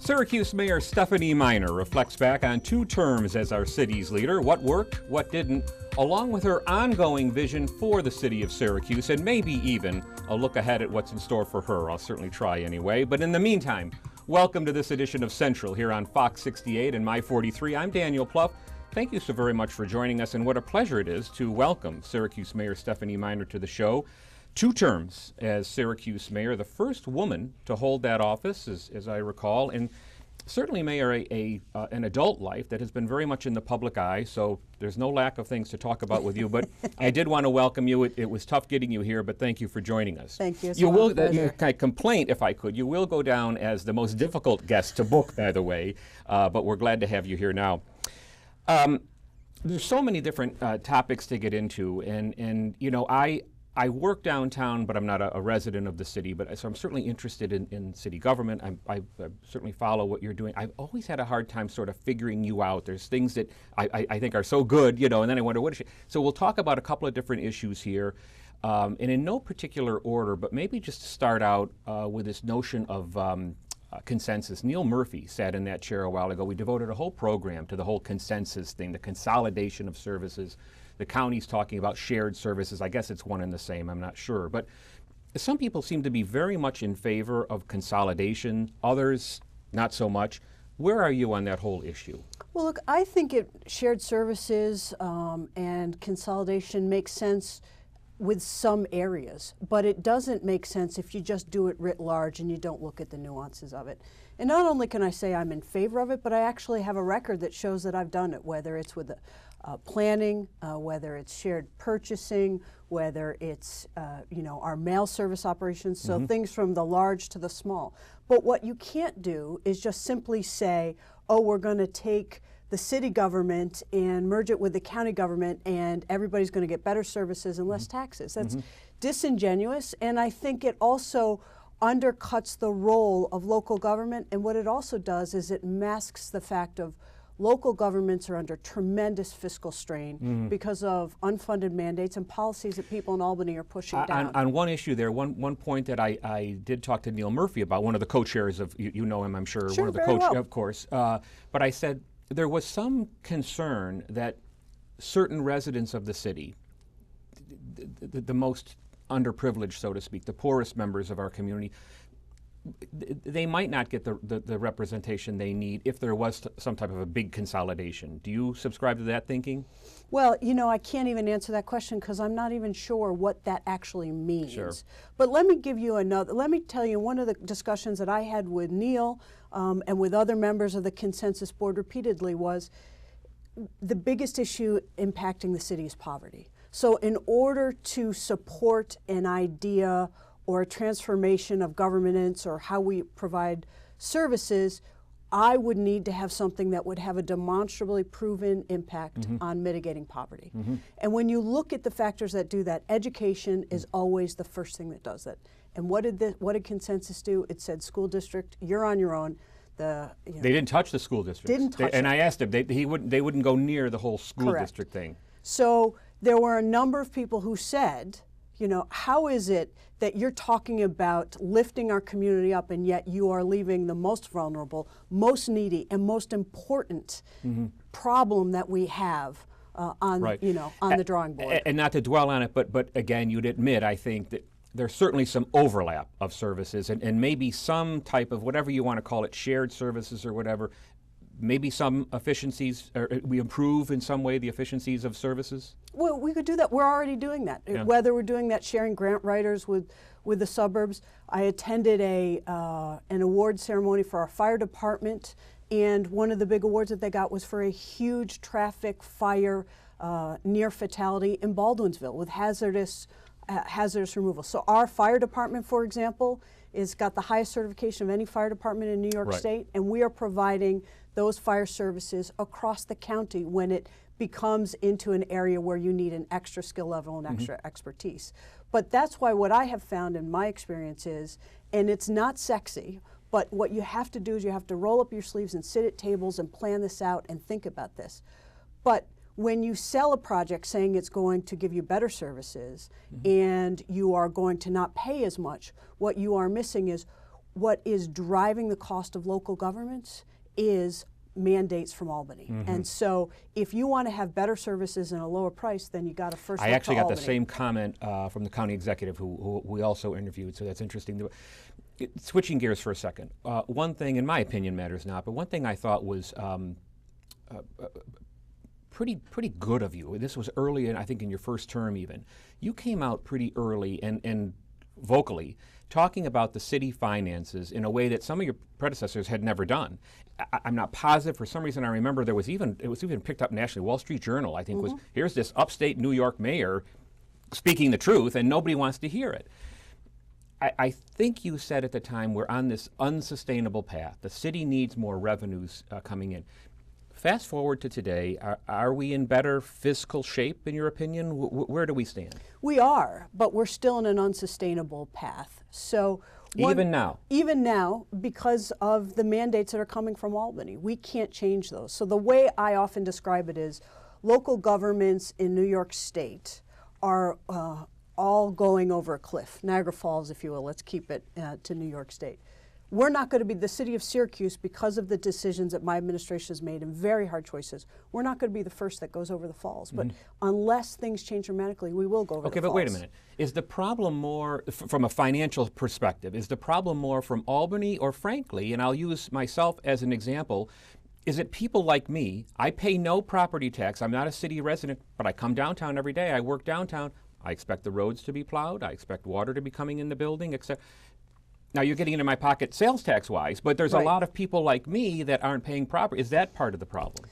Syracuse Mayor Stephanie Miner reflects back on 2 terms as our city's leader, what worked, what didn't, along with her ongoing vision for the city of Syracuse, and maybe even a look ahead at what's in store for her. I'll certainly try anyway. But in the meantime, welcome to this edition of Central here on Fox 68 and My 43. I'm Daniel Pluff. Thank you so very much for joining us, and what a pleasure it is to welcome Syracuse Mayor Stephanie Miner to the show. 2 terms as Syracuse mayor, the first woman to hold that office, as I recall, and certainly mayor an adult life that has been very much in the public eye, so there's no lack of things to talk about with you, but I did want to welcome you. It was tough getting you here, but thank you for joining us. Thank you. You will, complaint if I could, you will go down as the most difficult guest to book, by the way, but we're glad to have you here now. There's so many different topics to get into, and you know, I work downtown, but I'm not a resident of the city, so I'm certainly interested in city government. I certainly follow what you're doing. I've always had a hard time sort of figuring you out. There's things that I think are so good, you know, and then I wonder what is she. So we'll talk about a couple of different issues here, and in no particular order, but maybe just to start out with this notion of consensus. Neil Murphy sat in that chair a while ago. We devoted a whole program to the whole consensus thing, the consolidation of services. The county's talking about shared services. I guess it's one and the same, I'm not sure. But some people seem to be very much in favor of consolidation, others not so much. Where are you on that whole issue? Well, look, I think shared services and consolidation makes sense with some areas, but it doesn't make sense if you just do it writ large and you don't look at the nuances of it. And not only can I say I'm in favor of it, but I actually have a record that shows that I've done it, whether it's with planning, whether it's shared purchasing, whether it's our mail service operations, so things from the large to the small. But what you can't do is just simply say, oh, we're going to take the city government and merge it with the county government and everybody's going to get better services and less taxes. That's disingenuous, and I think it also undercuts the role of local government, and what it also does is it masks the fact of local governments are under tremendous fiscal strain because of unfunded mandates and policies that people in Albany are pushing down. On one issue there, one point that I did talk to Neil Murphy about, one of the co-chairs of, you know him, I'm sure, Sure, one of the very well. Of course, but I said there was some concern that certain residents of the city, the most underprivileged, so to speak, the poorest members of our community, they might not get the representation they need if there was some type of a big consolidation. Do you subscribe to that thinking? Well, you know, I can't even answer that question because I'm not even sure what that actually means. Sure. But let me tell you one of the discussions that I had with Neil and with other members of the Consensus Board repeatedly was the biggest issue impacting the city is poverty. So in order to support an idea or a transformation of governance or how we provide services, I would need to have something that would have a demonstrably proven impact on mitigating poverty. And when you look at the factors that do that, education is always the first thing that does that. And what did Consensus do? It said, school district, you're on your own. They didn't touch the school district. And I asked him, they wouldn't go near the whole school district thing. So there were a number of people who said, you know, how is it that you're talking about lifting our community up and yet you are leaving the most vulnerable, most needy, and most important problem that we have on the drawing board? And not to dwell on it, but again, you'd admit, I think, that there's certainly some overlap of services and maybe some type of, whatever you want to call it, shared services or whatever, maybe some efficiencies, or we improve in some way the efficiencies of services? Well, we could do that. We're already doing that. Yeah. Whether we're doing that, sharing grant writers with the suburbs. I attended an award ceremony for our fire department, and one of the big awards that they got was for a huge traffic fire near fatality in Baldwinsville with hazardous removal. So our fire department, for example, is got the highest certification of any fire department in New York State, and we are providing those fire services across the county when it becomes into an area where you need an extra skill level and extra expertise. But that's why what I have found in my experience is, and it's not sexy, but what you have to do is you have to roll up your sleeves and sit at tables and plan this out and think about this. But when you sell a project saying it's going to give you better services and you are going to not pay as much, what you are missing is what is driving the cost of local governments is mandates from Albany. And so if you want to have better services and a lower price, then you got to first I look actually to got the Albany. same comment from the county executive who we also interviewed, so that's interesting. Switching gears for a second, one thing, in my opinion, matters not, but one thing I thought was pretty good of you. This was early, I think in your first term even. You came out pretty early and vocally talking about the city finances in a way that some of your predecessors had never done. I'm not positive. For some reason, I remember it was even picked up nationally. Wall Street Journal, I think, was, here's this upstate New York mayor speaking the truth, and nobody wants to hear it. I think you said at the time, we're on this unsustainable path. The city needs more revenues coming in. Fast forward to today, are we in better fiscal shape, in your opinion? Where do we stand? We are, but we're still in an unsustainable path. So even now? Even now, because of the mandates that are coming from Albany. We can't change those. So the way I often describe it is local governments in New York State are all going over a cliff. Niagara Falls, if you will. Let's keep it to New York State. We're not going to be the city of Syracuse because of the decisions that my administration has made and very hard choices. We're not going to be the first that goes over the falls. But unless things change dramatically, we will go over the falls. Okay, but wait a minute. Is the problem more, from a financial perspective, is the problem more from Albany or frankly, and I'll use myself as an example, is it people like me? I pay no property tax. I'm not a city resident, but I come downtown every day. I work downtown. I expect the roads to be plowed. I expect water to be coming in the building, etc. Now, you're getting into my pocket sales tax-wise, but there's a lot of people like me that aren't paying property. Is that part of the problem?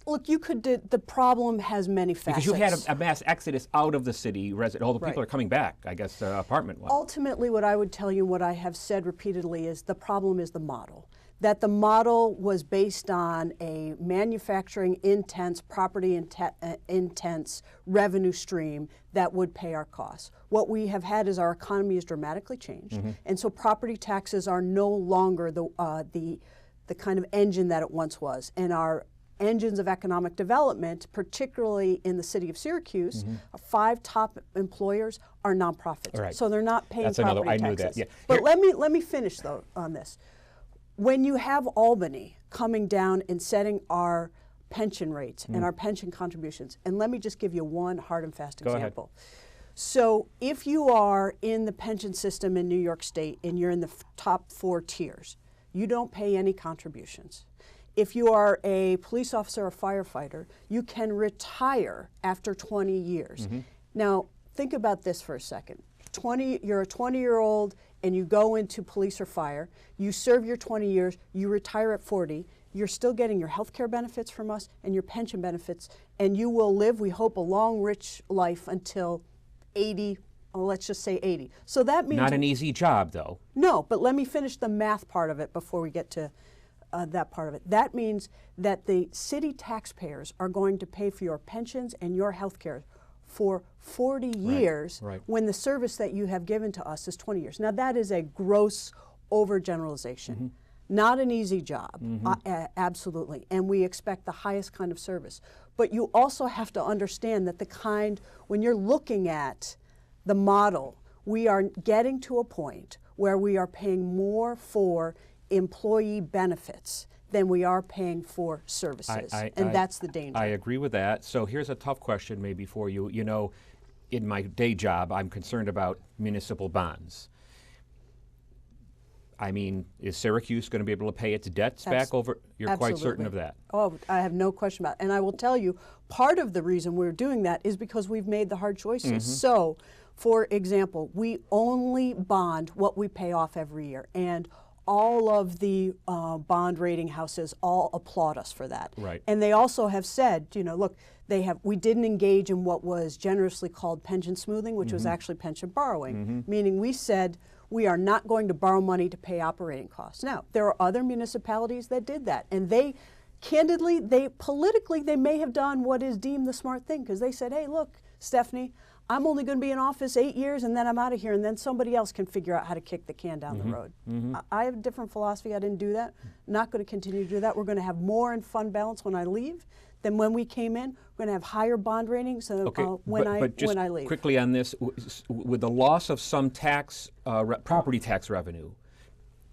Look, the problem has many facets. Because you had a mass exodus out of the city, all the people are coming back, I guess, apartment-wise. Ultimately, what I would tell you, what I have said repeatedly, is the problem is the model. That the model was based on a manufacturing intense, property intense revenue stream that would pay our costs. What we have had is our economy has dramatically changed, and so property taxes are no longer the kind of engine that it once was. And our engines of economic development, particularly in the city of Syracuse, 5 top employers are nonprofits, Right. so they're not paying That's property another, I knew taxes. that, yeah. But let me finish though on this. When you have Albany coming down and setting our pension rates and our pension contributions, and let me just give you one hard and fast example. So if you are in the pension system in New York State and you're in the top 4 tiers, you don't pay any contributions. If you are a police officer or firefighter, you can retire after 20 years. Now, think about this for a second. You're a 20-year-old and you go into police or fire, you serve your 20 years, you retire at 40, you're still getting your health care benefits from us and your pension benefits, and you will live, we hope, a long, rich life until 80, let's just say 80. So that means— Not an easy job, though. No, but let me finish the math part of it before we get to that part of it. That means that the city taxpayers are going to pay for your pensions and your health care for 40 years when the service that you have given to us is 20 years. Now, that is a gross overgeneralization. Not an easy job, absolutely, and we expect the highest kind of service. But you also have to understand that when you're looking at the model, we are getting to a point where we are paying more for employee benefits than we are paying for services, and that's the danger. I agree with that. So here's a tough question maybe for you. You know, in my day job, I'm concerned about municipal bonds. I mean, is Syracuse going to be able to pay its debts back over? You're quite certain of that? Oh, I have no question about it. And I will tell you, part of the reason we're doing that is because we've made the hard choices. So, for example, we only bond what we pay off every year. And all of the bond rating houses all applaud us for that. Right. And they also have said, you know, look, we didn't engage in what was generously called pension smoothing, which was actually pension borrowing, meaning we said we are not going to borrow money to pay operating costs. Now, there are other municipalities that did that, and candidly, politically, they may have done what is deemed the smart thing, because they said, hey, look, Stephanie, I'm only going to be in office 8 years and then I'm out of here, and then somebody else can figure out how to kick the can down the road. I have a different philosophy. I didn't do that. Not going to continue to do that. We're going to have more in fund balance when I leave than when we came in. We're going to have higher bond ratings when I leave. Quickly on this, with the loss of some property tax revenue,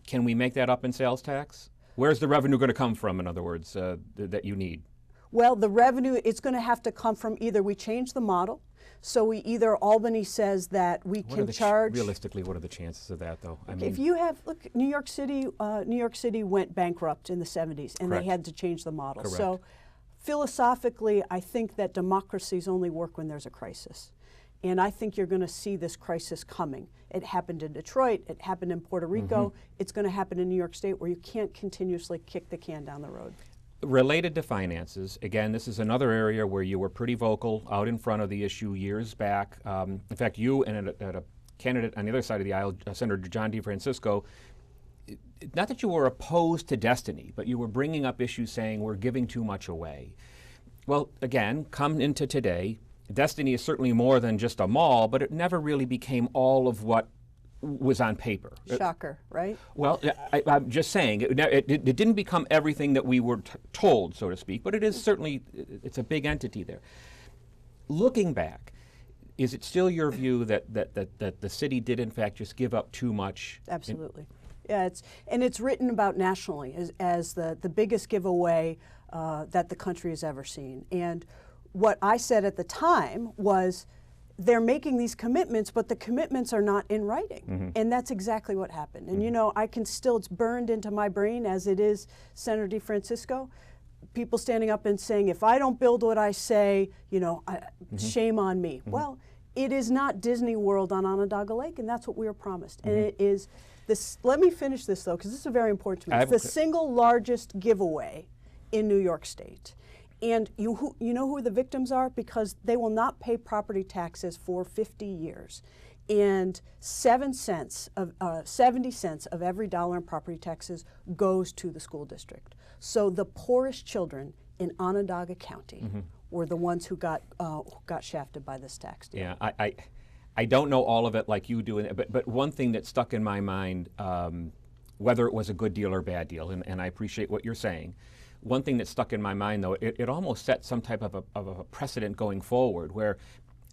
Can we make that up in sales tax? Where's the revenue going to come from, in other words, that you need? Well, the revenue, it's going to have to come from either we change the model, so we either Albany says that we can charge. Realistically, what are the chances of that, though? I mean, if you have, look, New York City went bankrupt in the 70s, and Correct. they had to change the model. Correct. So philosophically, I think that democracies only work when there's a crisis. And I think you're going to see this crisis coming. It happened in Detroit, it happened in Puerto Rico, it's going to happen in New York State, where you can't continuously kick the can down the road. related to finances, again, this is another area where you were pretty vocal out in front of the issue years back. In fact, you and a candidate on the other side of the aisle, Senator John DeFrancisco, not that you were opposed to Destiny, but you were bringing up issues saying we're giving too much away. Well, again, come into today, Destiny is certainly more than just a mall, but it never really became all of what was on paper. Shocker, right? Well, I'm just saying, it didn't become everything that we were told, so to speak, but it is certainly, it's a big entity there. Looking back, is it still your view that the city did in fact just give up too much? Absolutely. Yeah, it's written about nationally as the biggest giveaway that the country has ever seen. And what I said at the time was, they're making these commitments, but the commitments are not in writing. Mm-hmm. And that's exactly what happened. And you know, I can still, it's burned into my brain as it is Senator DeFrancisco, people standing up and saying, if I don't build what I say, you know, shame on me. Mm-hmm. Well, it is not Disney World on Onondaga Lake, and that's what we were promised. Mm-hmm. And it is this, let me finish this though, because this is very important to me. It's the single largest giveaway in New York State. And you know who the victims are? Because they will not pay property taxes for 50 years. And 70 cents of every dollar in property taxes goes to the school district. So the poorest children in Onondaga County were the ones who got shafted by this tax deal. Yeah, I don't know all of it like you do, but one thing that stuck in my mind, whether it was a good deal or bad deal, and I appreciate what you're saying, one thing that stuck in my mind, though, it almost set some type of a precedent going forward where,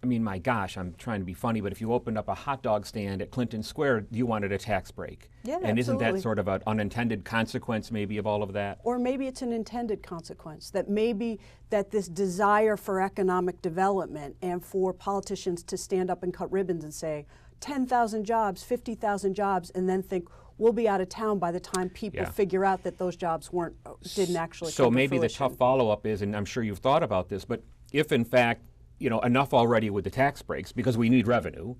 I mean, my gosh, I'm trying to be funny, but if you opened up a hot dog stand at Clinton Square, you wanted a tax break. Yeah, and absolutely. Isn't that sort of an unintended consequence maybe of all of that? Or maybe it's an intended consequence, that maybe that this desire for economic development and for politicians to stand up and cut ribbons and say 10,000 jobs, 50,000 jobs, and then think, we'll be out of town by the time people figure out that those jobs didn't actually come So to maybe fruition. the tough follow-up is, and I'm sure you've thought about this, but if in fact, you know, enough already with the tax breaks because we need revenue,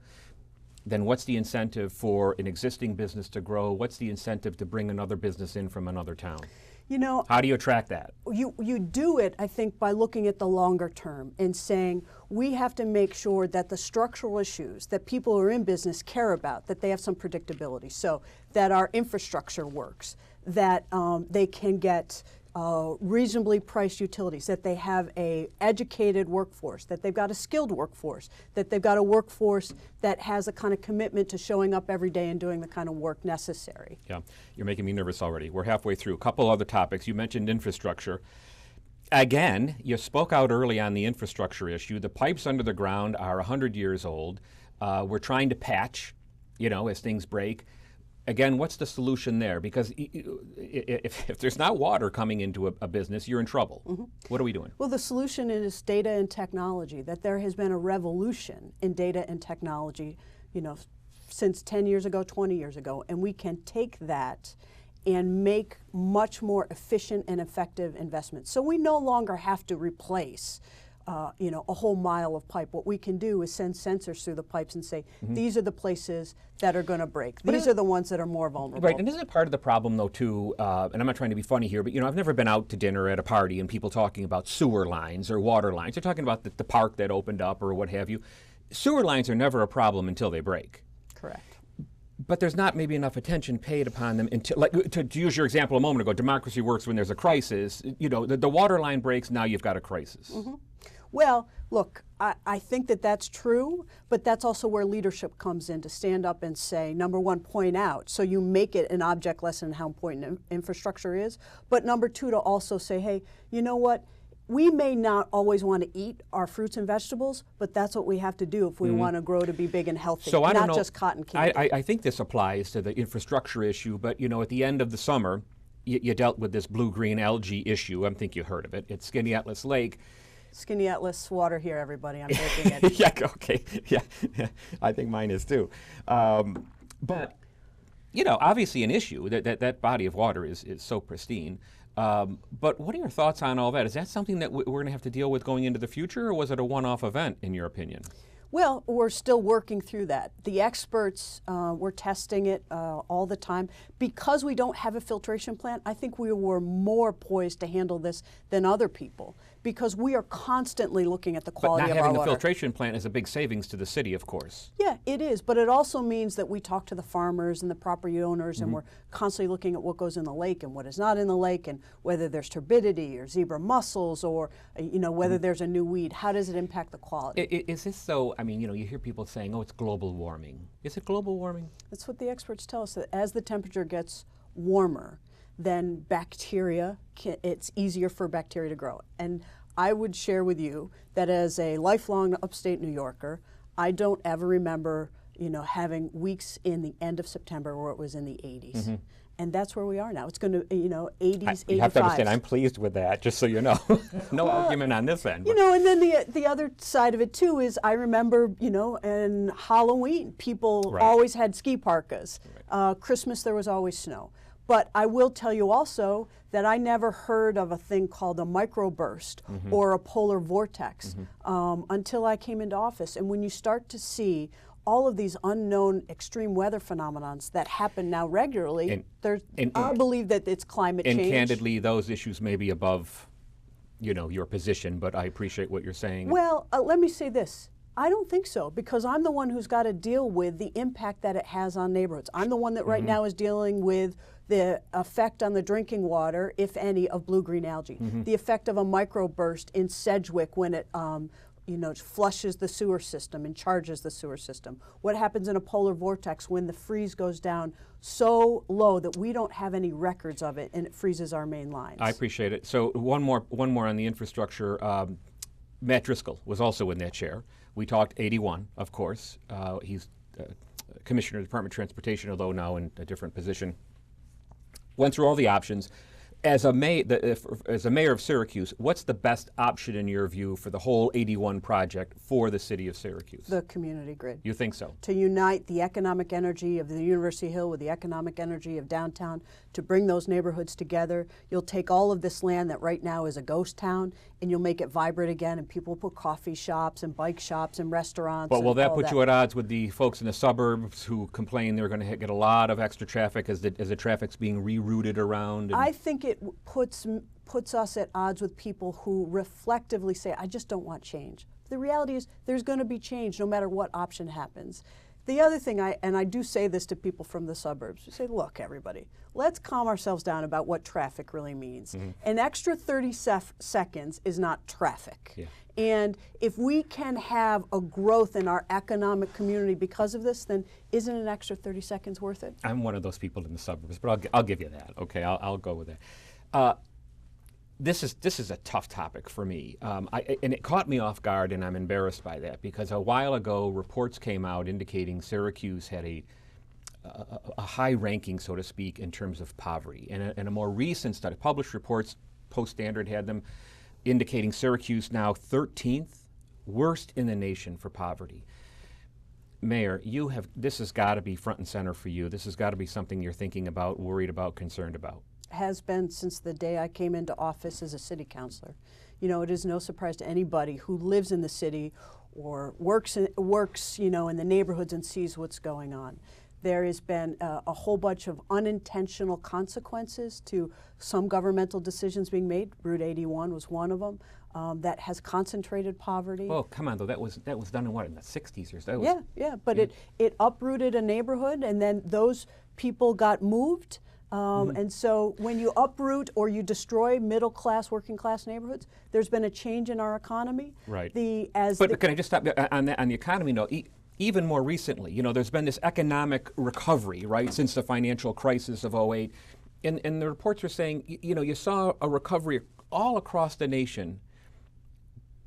then what's the incentive for an existing business to grow? What's the incentive to bring another business in from another town? You know, how do you attract that? You do it, I think, by looking at the longer term and saying we have to make sure that the structural issues that people who are in business care about, that they have some predictability, so that our infrastructure works, that they can get reasonably priced utilities, that they have a educated workforce, that they've got a skilled workforce, that they've got a workforce that has a kind of commitment to showing up every day and doing the kind of work necessary. Yeah, you're making me nervous already. We're halfway through. A couple other topics. You mentioned infrastructure. Again, you spoke out early on the infrastructure issue. The pipes under the ground are 100 years old. We're trying to patch, you know, as things break. Again, what's the solution there? Because if there's not water coming into a business, you're in trouble. Mm-hmm. What are we doing? Well, the solution is data and technology, that there has been a revolution in data and technology, you know, since 10 years ago, 20 years ago, and we can take that and make much more efficient and effective investments. So we no longer have to replace you know, a whole mile of pipe. What we can do is send sensors through the pipes and say, these are the places that are going to break. These are the ones that are more vulnerable. Right, and isn't it part of the problem, though, too, and I'm not trying to be funny here, but, you know, I've never been out to dinner at a party and people talking about sewer lines or water lines. They're talking about the park that opened up or what have you. Sewer lines are never a problem until they break. Correct. But there's not maybe enough attention paid upon them until, like, to use your example a moment ago, democracy works when there's a crisis. You know, the water line breaks, now you've got a crisis. Mm-hmm. Well, look, I think that that's true, but that's also where leadership comes in, to stand up and say, number one, point out, so you make it an object lesson how important infrastructure is, but number two, to also say, hey, you know what, we may not always want to eat our fruits and vegetables, but that's what we have to do if we want to grow to be big and healthy, So I don't not know, just cotton candy. I think this applies to the infrastructure issue, but at the end of the summer, you dealt with this blue-green algae issue. I think you heard of it. It's Skinny Atlas Lake. Skinny Atlas water here, everybody. I'm drinking it. Yeah, okay. Yeah, I think mine is too. But, obviously an issue. That body of water is so pristine. But what are your thoughts on all that? Is that something that we're going to have to deal with going into the future, or was it a one-off event, in your opinion? Well, we're still working through that. The experts, we're testing it all the time. Because we don't have a filtration plant, I think we were more poised to handle this than other people, because we are constantly looking at the quality But of not our having the water. filtration plant is a big savings to the city, of course. Yeah, it is, but it also means that we talk to the farmers and the property owners, and we're constantly looking at what goes in the lake and what is not in the lake, and whether there's turbidity or zebra mussels, or whether there's a new weed. How does it impact the quality? Is this so? I mean, you hear people saying, "Oh, it's global warming." Is it global warming? That's what the experts tell us, that as the temperature gets warmer, then bacteria, it's easier for bacteria to grow. And I would share with you that as a lifelong upstate New Yorker, I don't ever remember, having weeks in the end of September where it was in the 80s. And that's where we are now. It's going to, 80s, 85s. You have to understand, I'm pleased with that, just so you know. No argument on this end. And then the other side of it too is I remember, in Halloween, people always had ski parkas. Christmas, there was always snow. But I will tell you also that I never heard of a thing called a microburst or a polar vortex until I came into office. And when you start to see all of these unknown extreme weather phenomenons that happen now regularly, I believe that it's climate change. And candidly, those issues may be above, your position, but I appreciate what you're saying. Well, let me say this. I don't think so, because I'm the one who's got to deal with the impact that it has on neighborhoods. I'm the one that right now is dealing with the effect on the drinking water, if any, of blue-green algae, the effect of a microburst in Sedgwick when it flushes the sewer system and charges the sewer system. What happens in a polar vortex when the freeze goes down so low that we don't have any records of it and it freezes our main lines. I appreciate it. So one more on the infrastructure. Matt Driscoll was also in that chair. We talked 81, of course. He's Commissioner of the Department of Transportation, although now in a different position. Went through all the options. As a mayor of Syracuse, what's the best option in your view for the whole 81 project for the city of Syracuse? The community grid. You think so? To unite the economic energy of the University Hill with the economic energy of downtown, to bring those neighborhoods together. You'll take all of this land that right now is a ghost town, and you'll make it vibrant again, and people will put coffee shops and bike shops and restaurants. But will that put you at odds with the folks in the suburbs who complain they're going to get a lot of extra traffic as the traffic's being rerouted around? I think it puts us at odds with people who reflectively say, I just don't want change. The reality is there's going to be change no matter what option happens. The other thing, and I do say this to people from the suburbs, I say, look, everybody, let's calm ourselves down about what traffic really means. An extra 30 seconds is not traffic. Yeah. And if we can have a growth in our economic community because of this, then isn't an extra 30 seconds worth it? I'm one of those people in the suburbs, but I'll give you that. Okay, I'll go with that. This is a tough topic for me, and it caught me off guard, and I'm embarrassed by that, because a while ago reports came out indicating Syracuse had a high ranking, so to speak, in terms of poverty. And a more recent study, published reports, Post Standard had them, indicating Syracuse now 13th worst in the nation for poverty. Mayor, this has got to be front and center for you. This has got to be something you're thinking about, worried about, concerned about. Has been since the day I came into office as a city councilor. It is no surprise to anybody who lives in the city or works in the neighborhoods and sees what's going on. There has been a whole bunch of unintentional consequences to some governmental decisions being made. Route 81 was one of them. That has concentrated poverty. Well, come on, though. That was done in the 60s or so. Yeah. But it uprooted a neighborhood, and then those people got moved. And so when you uproot or you destroy middle-class, working-class neighborhoods, there's been a change in our economy. Right. But can I just stop on the economy note? Even more recently, there's been this economic recovery, right, since the financial crisis of '08. And the reports are saying, you saw a recovery all across the nation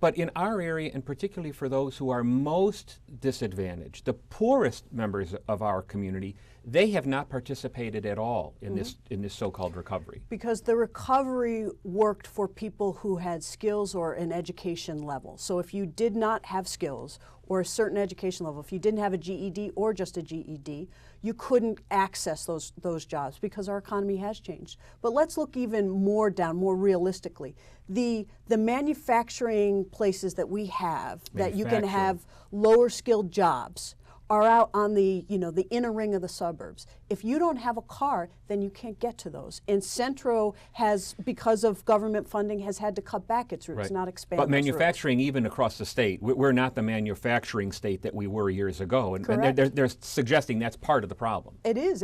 But in our area, and particularly for those who are most disadvantaged, the poorest members of our community, they have not participated at all in this so-called recovery. Because the recovery worked for people who had skills or an education level. So if you did not have skills or a certain education level, if you didn't have a GED or just a GED, you couldn't access those jobs because our economy has changed. But let's look even more down, more realistically. The manufacturing places that we have, that you can have lower skilled jobs, are out on the inner ring of the suburbs. If you don't have a car, then you can't get to those. And Centro has, because of government funding, has had to cut back its routes, not expand. But manufacturing, even across the state, we're not the manufacturing state that we were years ago. And they're suggesting that's part of the problem. It is.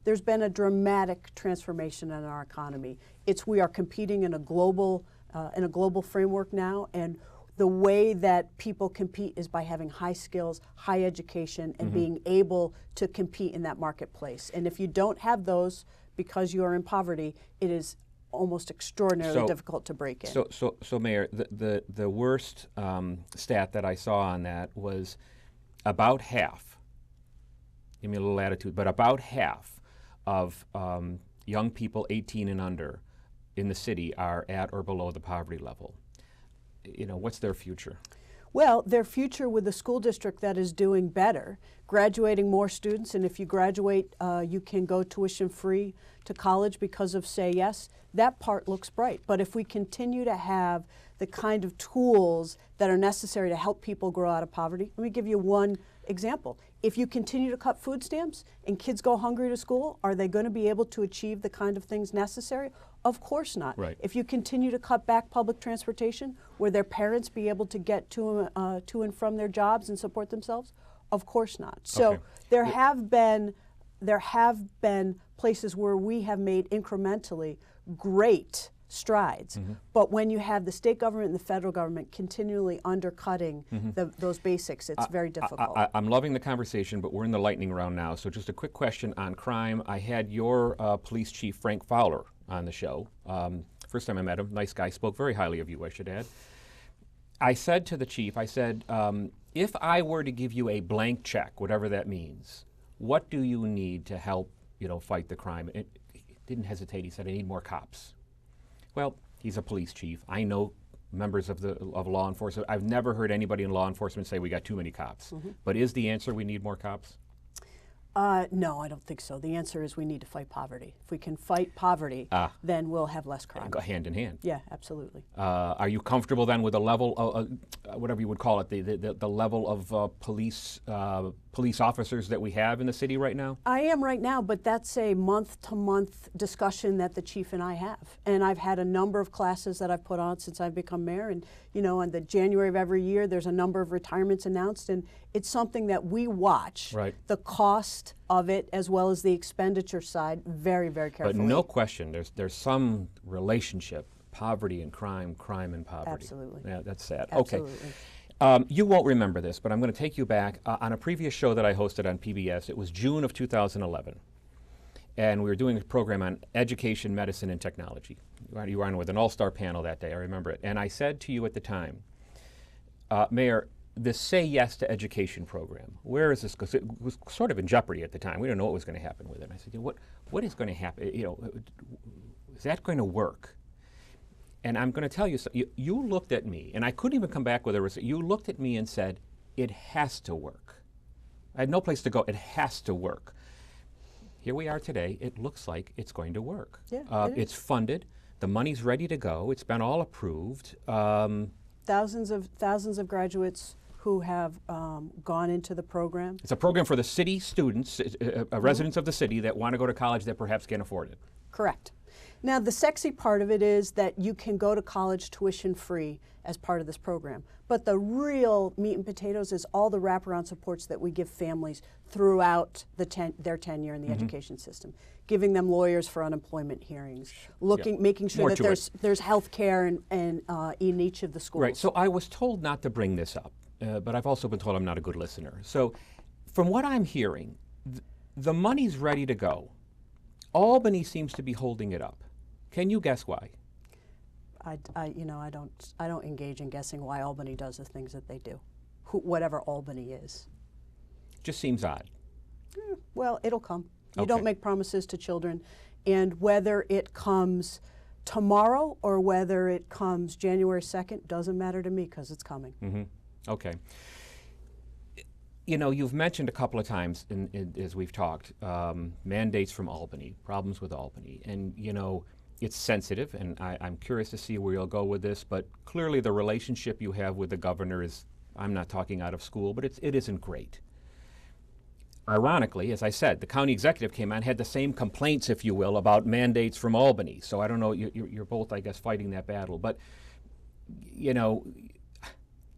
There's been a dramatic transformation in our economy. We are competing in a global framework now, and the way that people compete is by having high skills, high education, and being able to compete in that marketplace. And if you don't have those because you are in poverty, it is almost extraordinarily difficult to break in. So Mayor, the worst stat that I saw on that was about half, give me a little attitude, but about half of young people 18 and under in the city are at or below the poverty level. What's their future? Well, their future with a school district that is doing better, graduating more students, and if you graduate, you can go tuition free to college because of Say Yes, that part looks bright. But if we continue to have the kind of tools that are necessary to help people grow out of poverty, let me give you one example. If you continue to cut food stamps and kids go hungry to school, are they going to be able to achieve the kind of things necessary? Of course not. Right. If you continue to cut back public transportation, will their parents be able to get to and from their jobs and support themselves? Of course not. So there have been places where we have made incrementally great strides. But when you have the state government and the federal government continually undercutting those basics, it's very difficult. I'm loving the conversation, but we're in the lightning round now. So just a quick question on crime. I had your police chief, Frank Fowler, on the show. First time I met him, nice guy, spoke very highly of you, I should add. I said to the chief, I said, if I were to give you a blank check, whatever that means, what do you need to help, fight the crime? He didn't hesitate, he said, I need more cops. Well, he's a police chief. I know members of law enforcement. I've never heard anybody in law enforcement say we got too many cops. But is the answer we need more cops? No, I don't think so. The answer is we need to fight poverty. If we can fight poverty, then we'll have less crime. Go hand in hand. Yeah, absolutely. Are you comfortable then with the level of, whatever you would call it, the level of police officers that we have in the city right now? I am right now, but that's a month-to-month discussion that the chief and I have. And I've had a number of classes that I've put on since I've become mayor. And, in the January of every year, there's a number of retirements announced. And it's something that we watch, the cost of it as well as the expenditure side, very, very carefully. But no question, there's some relationship, poverty and crime, crime and poverty. Absolutely. Yeah, that's sad. Absolutely. Okay. You won't remember this, but I'm going to take you back. On a previous show that I hosted on PBS, it was June of 2011. And we were doing a program on education, medicine, and technology. You were on with an all-star panel that day, I remember it. And I said to you at the time, Mayor, the Say Yes to Education program, where is this? Because it was sort of in jeopardy at the time. We didn't know what was going to happen with it. And I said, what is going to happen? Is that going to work? And I'm going to tell you, you looked at me, and I couldn't even come back with a result. You looked at me and said, it has to work. I had no place to go. It has to work. Here we are today. It looks like it's going to work. Yeah, it's funded. The money's ready to go. It's been all approved. Thousands of graduates who have gone into the program. It's a program for the city students, residents of the city that want to go to college that perhaps can't afford it. Correct. Now, the sexy part of it is that you can go to college tuition free as part of this program. But the real meat and potatoes is all the wraparound supports that we give families throughout their tenure in the education system. Giving them lawyers for unemployment hearings, making sure that there's health care in each of the schools. Right, so I was told not to bring this up, but I've also been told I'm not a good listener. So from what I'm hearing, the money's ready to go. Albany seems to be holding it up. Can you guess why? I don't engage in guessing why Albany does the things that they do, whatever Albany is. Just seems odd. Well, it'll come. You Okay. don't make promises to children, and whether it comes tomorrow or whether it comes January 2nd doesn't matter to me because it's coming. Mm-hmm. Okay. You know, you've mentioned a couple of times as we've talked, mandates from Albany, problems with Albany, and you know, it's sensitive, and I'm curious to see where you'll go with this, but clearly the relationship you have with the governor is, I'm not talking out of school, but it isn't great. Ironically, as I said, the county executive came on, had the same complaints, if you will, about mandates from Albany. So I don't know, you're both, I guess, fighting that battle. But, you know,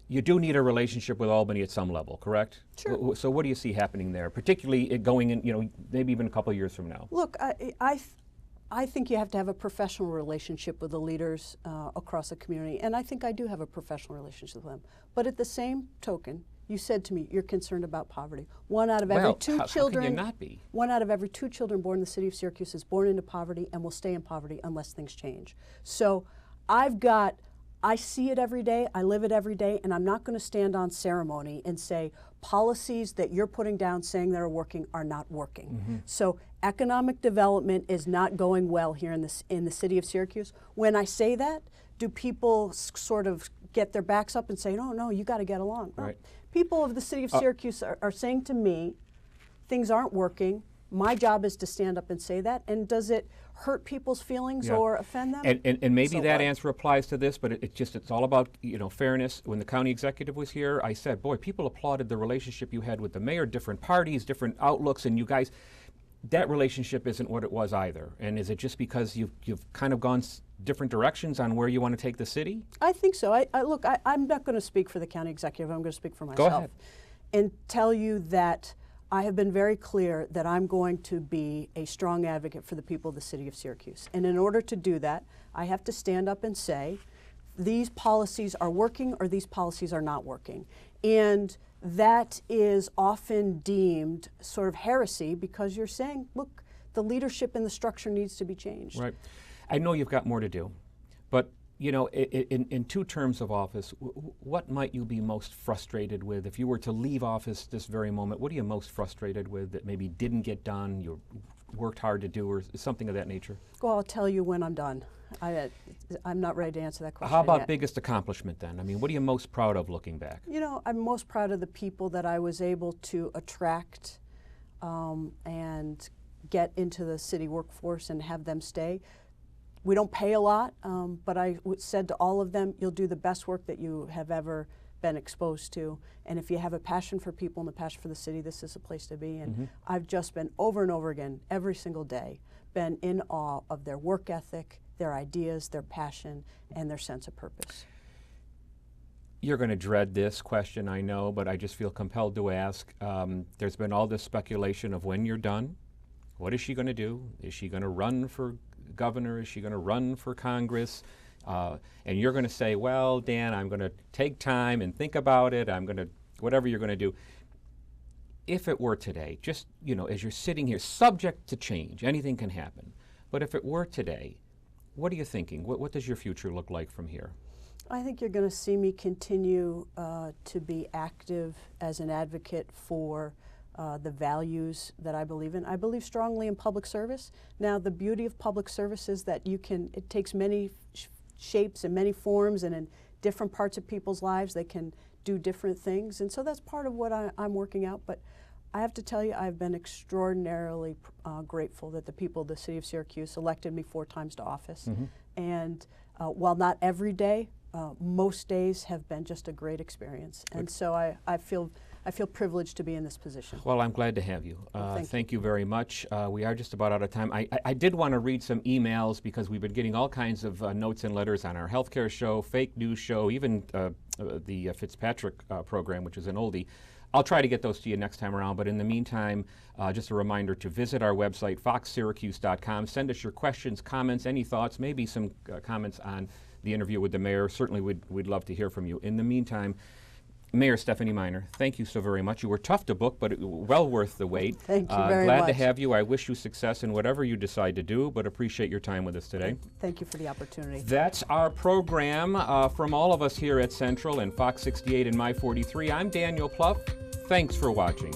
you do need a relationship with Albany at some level, correct? Sure. So what do you see happening there, particularly it going in, you know, maybe even a couple of years from now? Look, I think you have to have a professional relationship with the leaders across the community, and I think I do have a professional relationship with them. But at the same token, you said to me, you're concerned about poverty. One out of every two children. How can you not be? One out of every 2 children born in the city of Syracuse is born into poverty and will stay in poverty unless things change. So I see it every day, I live it every day, and I'm not going to stand on ceremony and say policies that you're putting down saying that are working are not working. Mm-hmm. So economic development is not going well here in the city of Syracuse. When I say that, do people sort of get their backs up and say, no, you got to get along? Right. People of the city of Syracuse are saying to me, things aren't working. My job is to stand up and say that. And does it hurt people's feelings or offend them? And maybe So that what? answer applies to this, but it's all about, you know, fairness. When the county executive was here, I said, boy, people applauded the relationship you had with the mayor, different parties, different outlooks, and you guys, that relationship isn't what it was either. And is it just because you've kind of gone different directions on where you want to take the city? I think so. Look, I'm not going to speak for the county executive. I'm going to speak for myself. Go ahead. And tell you that I have been very clear that I'm going to be a strong advocate for the people of the city of Syracuse. And in order to do that, I have to stand up and say, these policies are working or these policies are not working. And that is often deemed sort of heresy because you're saying, look, the leadership and the structure needs to be changed. Right. I know you've got more to do, but you know, in 2 terms of office, what might you be most frustrated with? If you were to leave office this very moment, what are you most frustrated with that maybe didn't get done, you worked hard to do, or something of that nature? Well, I'll tell you when I'm done. I'm not ready to answer that question How about yet. biggest accomplishment then? I mean, what are you most proud of looking back? You know, I'm most proud of the people that I was able to attract and get into the city workforce and have them stay. We don't pay a lot, but I said to all of them, you'll do the best work that you have ever been exposed to. And if you have a passion for people and a passion for the city, this is a place to be. And I've just been over and over again, every single day, been in awe of their work ethic, their ideas, their passion, and their sense of purpose. You're going to dread this question, I know, but I just feel compelled to ask. There's been all this speculation of when you're done. What is she going to do? Is she going to run for governor? Is she going to run for Congress? And you're going to say, well, Dan, I'm going to take time and think about it. I'm going to, whatever you're going to do. If it were today, just, you know, as you're sitting here, subject to change, anything can happen. But if it were today, what are you thinking? What does your future look like from here? I think you're going to see me continue to be active as an advocate for the values that I believe in. I believe strongly in public service. Now, the beauty of public service is that it takes many shapes and many forms, and in different parts of people's lives, they can do different things. And so that's part of what I'm working out. But I have to tell you, I've been extraordinarily grateful that the people of the city of Syracuse elected me 4 times to office. And while not every day, most days have been just a great experience. And so I feel privileged to be in this position. Well, I'm glad to have you. Thank you very much. We are just about out of time. I did want to read some emails because we've been getting all kinds of notes and letters on our healthcare show, fake news show, even the Fitzpatrick program, which is an oldie. I'll try to get those to you next time around, but in the meantime, just a reminder to visit our website, foxsyracuse.com. Send us your questions, comments, any thoughts, maybe some comments on the interview with the mayor. Certainly we'd love to hear from you. In the meantime, Mayor Stephanie Miner, thank you so very much. You were tough to book, but well worth the wait. Thank you very glad to much. have you. I wish you success in whatever you decide to do, but appreciate your time with us today. Thank you for the opportunity. That's our program from all of us here at Central and Fox 68 and My 43. I'm Daniel Pluff. Thanks for watching.